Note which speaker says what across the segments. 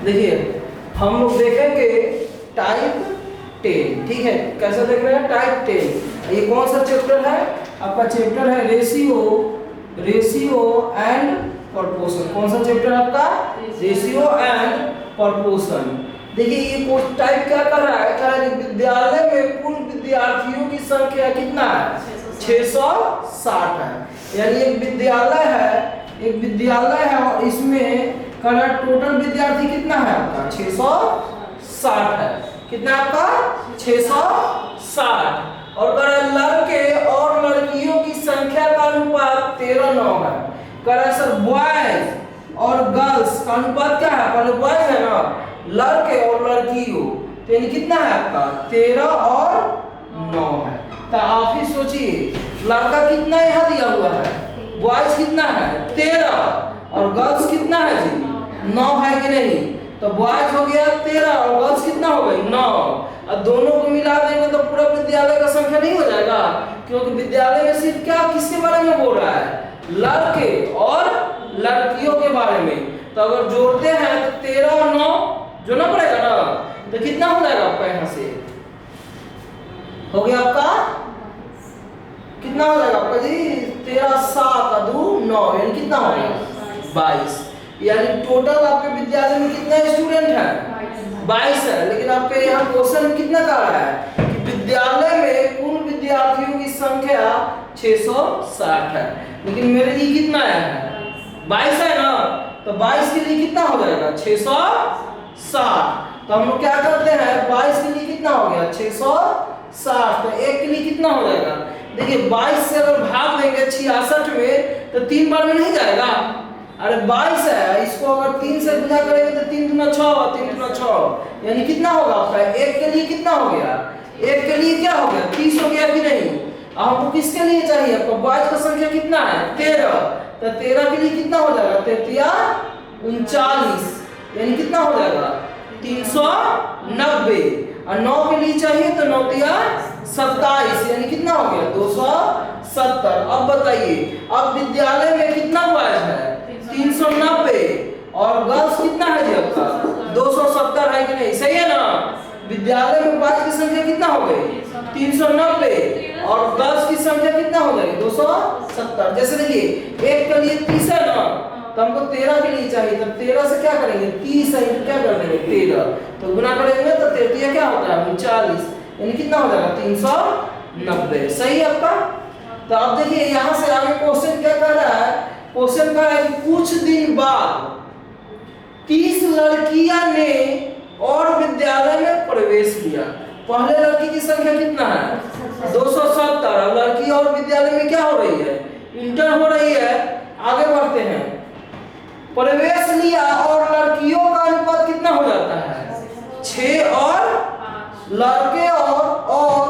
Speaker 1: देखिए हम लोग देखेंगे टाइप 10, ठीक है। कैसा देख रहे हैं? टाइप 10। ये कौन सा चैप्टर है? आपका चैप्टर है रेशियो एंड प्रोपोर्शन। कौन सा चैप्टर है आपका? Ratio and proportion. देखिए ये टाइप क्या कर रहा है? कह रहा है कि विद्यालय में कुल विद्यार्थियों की संख्या कितना है? 660 है। यानी एक विद्यालय है और इसमें कलर टोटल विद्यार्थी कितना है आपका? 660 है। कितना आपका? 660। और कलर लड़के और लड़कियों की संख्या का अनुपात 13:9 है। कलर सर बॉयज और गर्ल्स का अनुपात क्या है? पहले बॉयज है ना, लड़के और लड़कियों, तो यानी कितना है आपका? 13 और 9 है। तो आप ही सोचिए लड़का कितना यहाँ दिया हुआ है, बॉयज कितना है? 13 और गर्ल्स कितना है जी? 9 है कि नहीं? तो बॉयज हो गया 13 और गर्ल्स कितना हो गई? 9। अब दोनों को मिला देंगे तो पूरा विद्यालय का संख्या नहीं हो जाएगा, क्योंकि विद्यालय में सिर्फ क्या किसके बारे में बोल रहा है? लड़के और लड़कियों के बारे में। तो अगर जोड़ते हैं तो 13 और 9 जोड़ना पड़ेगा ना, तो कितना हो जाएगा आपका? यहाँ से हो गया आपका कितना हो जाएगा आपका जी? 13 7 2 9, यानी कितना हो गया? 22। यानी टोटल आपके विद्यालय में कितने स्टूडेंट हैं? 22 है। लेकिन आपके यहाँ क्वेश्चन कितना कह रहा है कि विद्यालय में कुल विद्यार्थियों की संख्या 660 है, लेकिन मेरे लिए कितना है? 22 है ना, तो 22 के लिए कितना हो जाएगा? 660। तो हम लोग क्या करते हैं? 22 के लिए कितना हो गया? 660। तो 1 के लिए कितना हो जाएगा? देखिए 22 से अगर भाग देंगे 66 में तो 3 बार में नहीं जाएगा। अरे 22 है, इसको अगर 3 से गुना करेंगे तो 3 दूना 6, 3 दूना 6, यानी कितना होगा आपका? 1 के लिए कितना हो गया? 1 के लिए क्या हो गया? 30 हो गया कि नहीं? आपको किसके लिए चाहिए? आपको बॉयज का संख्या कितना है? 13। तो 13 के लिए कितना हो जाएगा? 33 39, यानी कितना हो जाएगा? 390। और 9 के लिए चाहिए तो 9 तिया 27, यानी कितना हो गया? 270। अब बताइए अब विद्यालय में कितना बॉयज है? 390 और गर्ल्स कितना है जी आपका? 270 है कि नहीं? सही है ना? विद्यालय में बॉयज की संख्या कितना हो गई? 390 और गर्ल्स की संख्या कितना हो गई? 270। जैसे देखिए 1 के लिए 30 है ना, तो हमको 13 के लिए चाहिए, तो 13 से क्या करेंगे? 30 है तो क्या कर देंगे? 13, तो गुना करेंगे तो 33 क्या होता है? 39, यानी कितना हो जाएगा? 390। सही है आपका? तो अब देखिए यहाँ से आगे क्वेश्चन क्या कर रहा है? क्वेश्चन का है कि कुछ दिन बाद 30 लड़कियां ने और विद्यालय में प्रवेश किया। पहले लड़की की संख्या कितना है? 270। लड़की और विद्यालय में क्या हो रही है? इंटर हो रही है। आगे बढ़ते हैं। प्रवेश लिया और लड़कियों का अनुपात कितना हो जाता है? 6 और लड़के और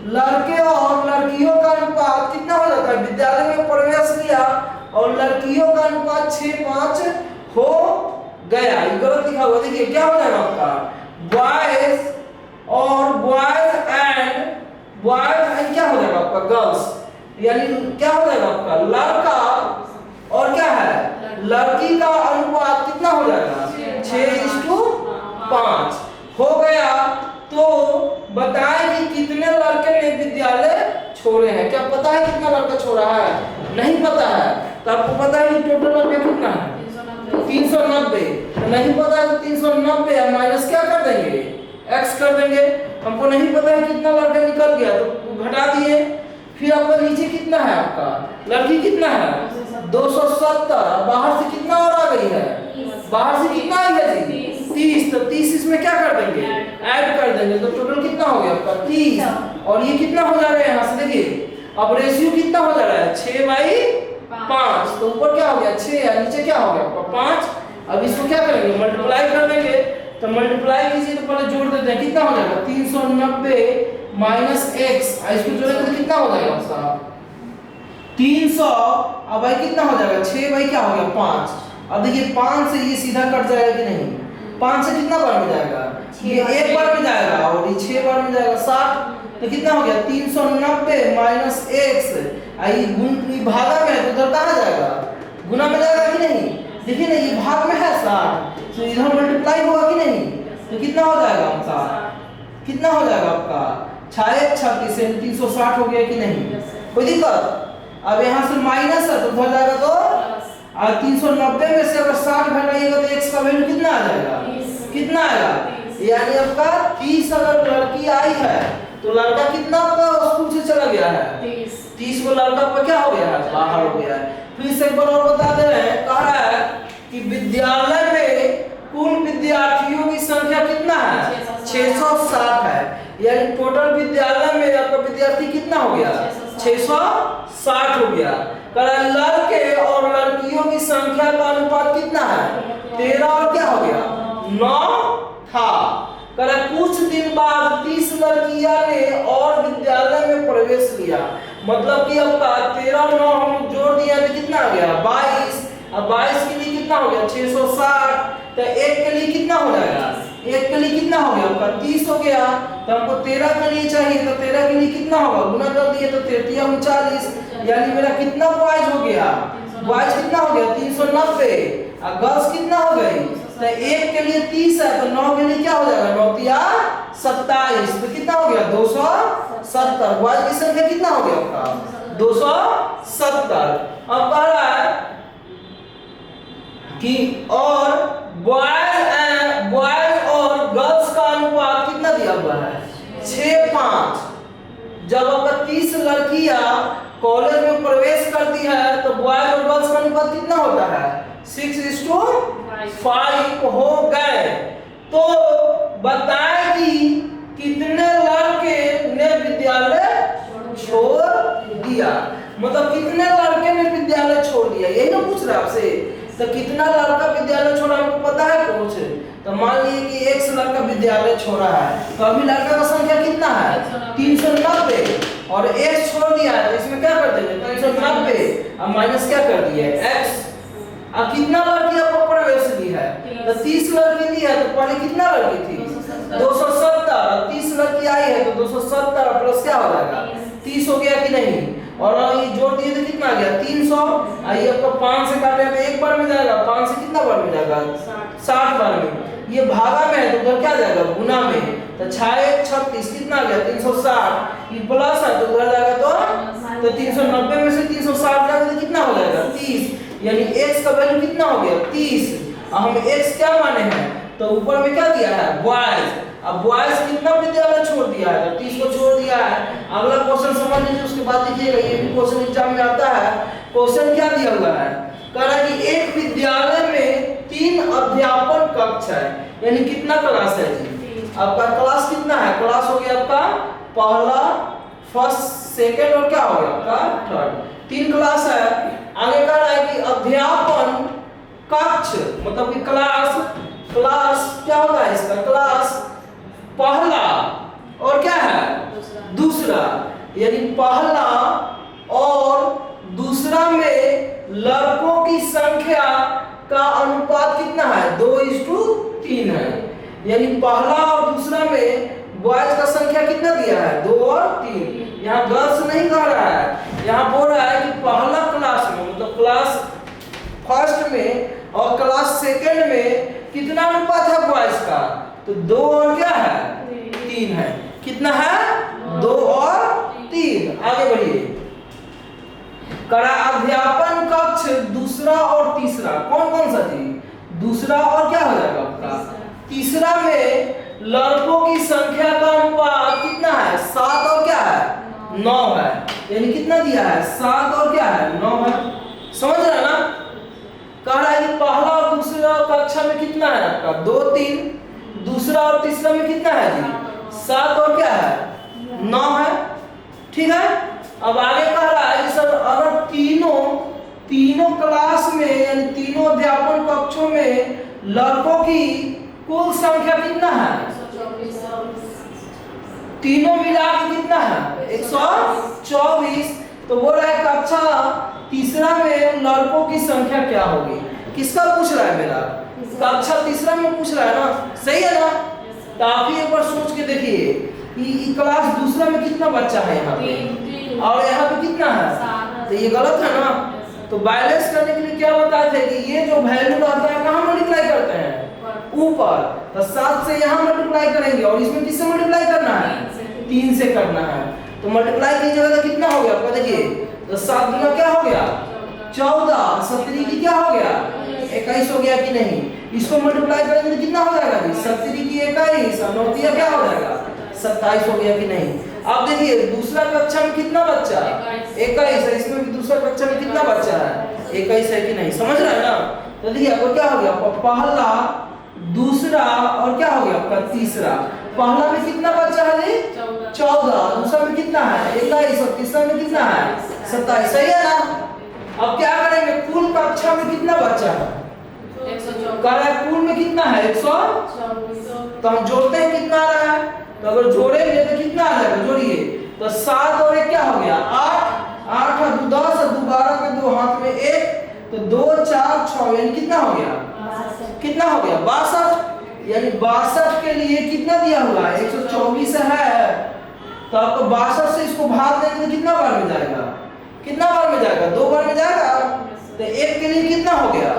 Speaker 1: लड़कियों का अनुपात कितना हो जाता है? विद्यालय में प्रवेश लिया और लड़कियों का अनुपात 6:5 हो गया। ये गलत लिखा हुआ, देखिए क्या हो जाएगा आपका? बॉयज एंड क्या हो जाएगा आपका? गर्ल्स, यानी क्या हो जाएगा आपका? लड़का और क्या है? लड़की का अनुपात कितना हो जाएगा? 6:5 हो गया। तो बताएं कि कितने लड़के ने विद्यालय छोड़े हैं? क्या पता है कितना लड़का छोड़ा है? नहीं पता है। तो आपको पता है कि टोटल लड़का कितना है? 390। तो नहीं पता है तो 390 माइनस क्या कर देंगे? x कर देंगे। हमको नहीं पता है कितना लड़का निकल गया तो घटा दिए। फिर आपका नीचे कितना है? आपका लड़की कितना है? 270। बाहर से कितना और आ गई है? बाहर से कितना आई है जी? 30। तो 30 इसमें क्या कर देंगे? ऐड कर देंगे। तो टोटल कितना हो गया आपका? 30। और ये कितना हो जा रहा है? यहाँ से देखिए अब रेशियो कितना हो जा रहा है? 6/5। तो ऊपर क्या हो गया? 6 है, नीचे क्या हो गया आपका? 5। अब इसको क्या करेंगे? मल्टीप्लाई कर देंगे। तो मल्टीप्लाई कीजिए तो पहले जोड़ देते हैं। कितना हो जाएगा? 390 माइनस x। इसको जोड़ेंगे तो कितना हो जाएगा आपका? 300। अब भाई कितना हो जाएगा? 6 भाई क्या हो गया? 5। अब देखिए 5 से ये सीधा कट जाएगा कि नहीं? 5 से कितना बार में जाएगा? ये 1 बार में जाएगा और ये 6 बार में जाएगा 60। तो कितना हो गया? 390 माइनस x। आई भागा में है तो उधर कहाँ जाएगा? गुना में जाएगा कि नहीं? देखिए ना ये भाग में है 60, तो इधर मल्टीप्लाई होगा कि नहीं, तो कितना हो जाएगा आपका, कितना हो जाएगा आपका 6 36 360 हो गया कि नहीं, कोई दिक्कत। अब यहाँ से माइनस है तो हो जाएगा तो, और 390 में से अगर 60 घटाइएगा तो x का वैल्यू कितना आ जाएगा, कितना आएगा, यानी आपका 30 अगर लड़की आई है तो लड़का कितना आपका स्कूल से चला गया है, 30 को लड़का आपका क्या हो गया है, बाहर हो गया है। फिर से एक बार और बता दे रहे हैं, कह रहा है कि विद्यालय में कुल विद्यार्थियों की संख्या कितना है, 660 है, यानी टोटल विद्यालय में आपका विद्यार्थी कितना हो गया, 660 हो गया। लड़के और लड़कियों की संख्या का अनुपात कितना है, 13 और क्या हो गया 9 था। कुछ दिन बाद 30 लड़कियां ने और विद्यालय में प्रवेश लिया, मतलब कि आपका 13 और 9 हम जोड़ दिया तो कितना आ गया 22। अब 22 के लिए कितना हो गया 660, तो एक के लिए कितना हो जाएगा, एक के लिए कितना हो गया आपका 30 हो गया। तो हमको 13 के लिए चाहिए, तो 13 के लिए कितना होगा, गुना कर दिए तो 13 40, यानी मेरा कितना बॉयज हो गया, बॉयज कितना हो गया 390, और गर्ल्स कितना हो गई, तो एक के लिए 30 है तो 9 के लिए क्या हो जाएगा 9 तिया 27, तो कितना हो गया 270। बॉयज की संख्या कितना हो गया आपका 270। अब कह रहा है कि और बॉयज और गर्ल्स का अनुपात कितना दिया हुआ है 6:5। जब आपका 30 लड़कियां कॉलेज में प्रवेश करती है तो बॉयज और गर्ल्स का अनुपात कितना होता है 6:5 हो गए। तो बताएं कि कितने लड़के ने विद्यालय छोड़ दिया, मतलब कितने लड़के ने विद्यालय छोड़ दिया, यही ना पूछ रहा है आपसे। तो कितना लड़का विद्यालय छोड़ा आपको पता है कुछ, तो मान लीजिए कि 100 लड़का विद्यालय छोड़ा है, तो अभी लड़का का संख्या कितना है 390, और x छोड़ दिया है तो इसमें क्या कर देंगे 390 और माइनस क्या कर दिए x। अब कितना लड़की आपको प्रवेश ली है, तो 30 लड़की ली है, तो पहले कितना लड़की थी 270, 30 लड़की आई है तो 270 प्लस क्या हो जाएगा 30 हो गया कि नहीं, और ये जोड़ दिए तो कितना आ गया 300। ये आपको 5 से काटे तो एक बार में जाएगा, 5 से कितना बार में जाएगा 60 बार में। ये भागा में है तो उधर क्या जाएगा गुना में, तो 6 36 कितना आ गया 360, ये प्लस है तो उधर जाएगा तो 390 में से 360 जाएगा तो कितना हो जाएगा 30, यानी x का वैल्यू कितना हो गया 30। और हम x क्या माने हैं, तो ऊपर में क्या दिया है बॉयज, अब बॉयज कितना विद्यालय छोड़ दिया है तो 30 को छोड़ दिया है। अगला क्वेश्चन समझ लीजिए, उसके बाद देखिएगा ये भी क्वेश्चन एग्जाम में आता है। क्वेश्चन क्या दिया हुआ है, कह रहा है कि एक विद्यालय में 3 अध्यापन कक्ष है, यानी कितना क्लास है जी, आपका क्लास कितना है, क्लास हो गया आपका पहला फर्स्ट सेकंड और क्या हो गया आपका थर्ड, 3 क्लास है। आगे कह रहा है कि अध्यापन कक्ष मतलब कि क्लास क्या होगा इसका, क्लास पहला और क्या है दूसरा, यानी पहला और दूसरा में लड़कों की संख्या का अनुपात कितना है 2:3 है, यानी पहला और दूसरा में बॉयज का संख्या कितना दिया है 2 और 3। यहाँ गर्ल्स नहीं कह रहा है, यहाँ बोल रहा है कि पहला क्लास में मतलब क्लास फर्स्ट में और क्लास सेकंड में कितना अनुपात है बॉयज का, तो 2 और क्या है 3 है, कितना है 2 और 3। आगे बढ़िए, करा अध्यापन कक्ष दूसरा और तीसरा, कौन कौन सा जी दूसरा और क्या हो जाएगा आपका तीसरा में लड़कों की संख्या का अनुपात कितना है 7 और क्या है 9 है, यानी कितना दिया है 7 और क्या है 9 है। समझ रहे ना, कह रहा है कि पहला और दूसरा कक्षा में कितना है आपका 2 3, दूसरा और तीसरा में कितना है जी 7 और क्या है 9 है, ठीक है। अब आगे कह रहा है कि सर अगर तीनों क्लास में यानी तीनों अध्यापन कक्षों में लड़कों की कुल संख्या कितना है, तीनों मिला के कितना है 124, तो वो रहा है कक्षा तीसरा में लड़कों की संख्या क्या होगी, किसका पूछ रहा है मेरा कक्षा तीसरा में पूछ रहा है ना, सही है ना। तो आप ही एक बार सोच के देखिए कि क्लास दूसरा में कितना बच्चा है यहाँ पे और यहाँ पे कितना है, तो ये गलत है ना। तो बैलेंस करने के लिए क्या बताते हैं कि ये जो वैल्यू रहता है कहाँ मल्टीप्लाई करते हैं ऊपर। तो 7 से यहाँ मल्टीप्लाई करेंगे और इसमें किससे मल्टीप्लाई करना है? 3 से करना है। तो मल्टीप्लाई की जगह कितना हो गया आपका? देखिए तो 7 गुना क्या हो गया? 14। 70 की क्या हो गया? 21 हो गया कि नहीं? इसको मल्टीप्लाई करेंगे तो कितना हो जाएगा जी? 70 की 21 और 9 दिया क्या हो जाएगा? 27 हो गया कि नहीं? अब देखिए दूसरा कक्षा में कितना बच्चा? 21 है। इसमें भी दूसरा कक्षा में कितना बच्चा है? 21 है कि नहीं? समझ रहे हैं ना? तो देखिए आपको क्या हो गया? पहला, दूसरा और क्या हो गया आपका? तीसरा। पहला में कितना बच्चा है जी? 14। दूसरा में कितना है? 21 और तीसरा में कितना है? 27। सही है ना? अब क्या करेंगे? कुल कक्षा में कितना बच्चा है? 124। कुल में कितना है? 124। तो हम जोड़ते हैं कितना आ रहा है? तो अगर जोड़ेंगे तो कितना आ जाएगा? जोड़िए तो 7 और 1 क्या हो गया? 8। 8 और 2 10 और 2 12 के 2 हाथ में 1 तो 2 4 6 यानी कितना हो गया? कितना हो गया? 62। यानी 62 के लिए कितना दिया हुआ है? 124 है। तो आपको 62 से इसको भाग देंगे तो कितना बार में जाएगा? कितना बार में जाएगा? 2 बार में जाएगा। तो 1 के लिए कितना हो गया?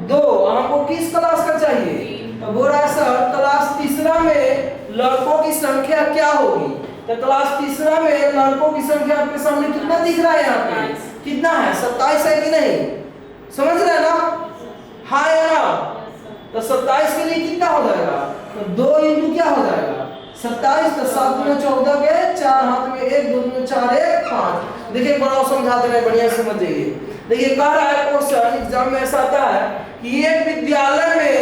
Speaker 1: 2। हमको किस क्लास का चाहिए? तो बोल रहा है सर क्लास तीसरा में लड़कों की संख्या क्या होगी? तो क्लास तीसरा में लड़कों की संख्या आपके सामने कितना दिख रहा है? यहाँ पे कितना है? 27 है कि नहीं? समझ रहे हैं ना? हाँ या ना? तो 27 के लिए कितना हो जाएगा? तो 2 इंटू क्या हो जाएगा? 27। तो 7 गुना 14 के 4 हाथ में 1 2 गुना 4 1 5। देखिए बड़ा समझा दे रहे हैं, बढ़िया समझ जाइए। देखिए कह रहा है क्वेश्चन एग्जाम में ऐसा आता है कि एक विद्यालय में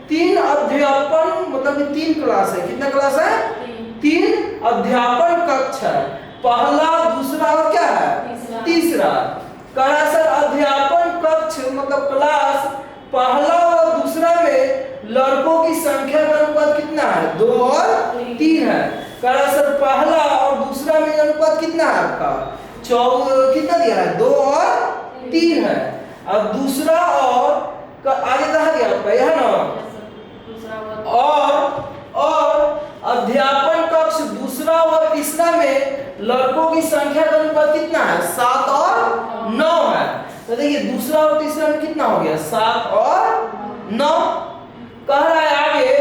Speaker 1: 3 अध्यापन मतलब 3 क्लास है। कितना क्लास है? 3 अध्यापन कक्ष है। पहला, दूसरा और क्या है? तीसरा। कह रहा है सर अध्यापन कक्ष मतलब क्लास पहला और दूसरा में लड़कों की संख्या का अनुपात कितना है? 2 और 3 है। कह रहा है सर पहला और दूसरा में अनुपात कितना है आपका? कितना दिया है? 2 और 3 है। अब दूसरा और आगे कहा गया आपका? यह ना और अध्यापन कक्ष दूसरा और तीसरा में लड़कों की संख्या का अनुपात कितना है? 7 और 9 है। तो देखिए दूसरा और तीसरा में कितना हो गया? 7 और 9। कह रहा है आगे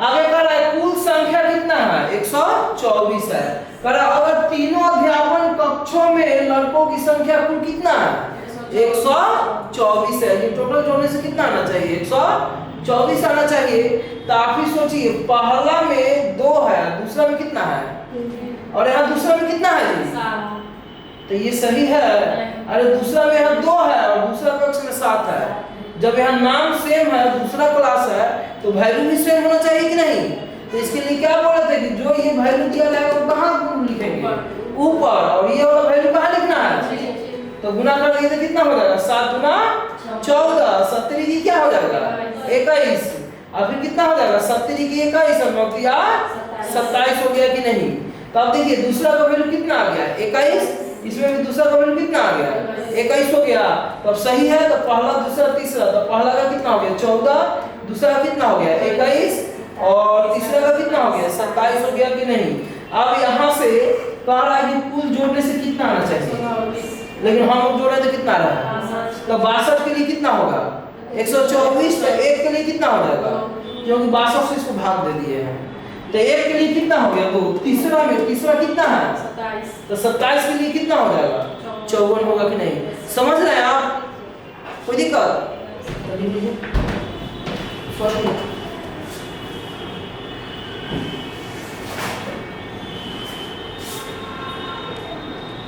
Speaker 1: कह रहा है कुल संख्या कितना है? 124 है। कह रहा है अगर तीनों अध्यापन कक्षों में लड़कों की संख्या कुल कितना है? 124 है। ये टोटल जोड़ने से कितना आना चाहिए? 124 आना चाहिए। तो आप ही सोचिए पहला में 2 है, दूसरा में कितना है? और यहाँ दूसरा में कितना है? 7। तो ये सही है। अरे दूसरा में यहाँ 2 है और दूसरा कक्ष में 7 है। जब यहाँ नाम सेम है, दूसरा क्लास है, तो वैल्यू भी सेम होना चाहिए कि नहीं? तो इसके लिए क्या बोल रहे थे कि जो ये वैल्यू दिया जाएगा वो कहाँ लिखेंगे? ऊपर। और ये वाला वैल्यू कहाँ लिखना है? तो गुना कर देंगे तो कितना हो जाएगा? 7 गुना 14। 70 की क्या हो जाएगा? 21। और फिर कितना हो जाएगा? 70 की 21 और 9 दिया 27 हो गया कि नहीं? तो अब देखिए दूसरा का वैल्यू कितना आ गया? 21। इसमें भी दूसरा का वैल्यू कितना आ गया? 21 हो गया। तो अब सही है। तो पहला, दूसरा, तीसरा। तो पहला का कितना हो गया? 14। दूसरा का कितना हो गया? 21 और तीसरा का कितना हो गया? 27 हो गया कि नहीं? अब यहाँ से कह रहा है कि कुल जोड़ने से कितना आना चाहिए? लेकिन हम लोग जोड़े तो कितना रहा? तो 62 के लिए कितना होगा? 124। तो 1 के लिए कितना हो जाएगा? क्योंकि 62 से इसको भाग दे दिए हैं। तो 1 के लिए कितना हो गया? 2। तीसरा में तीसरा कितना है? 27। तो 27 के लिए कितना हो जाएगा? 54 होगा कि नहीं? समझ रहे हैं आप? कोई दिक्कत?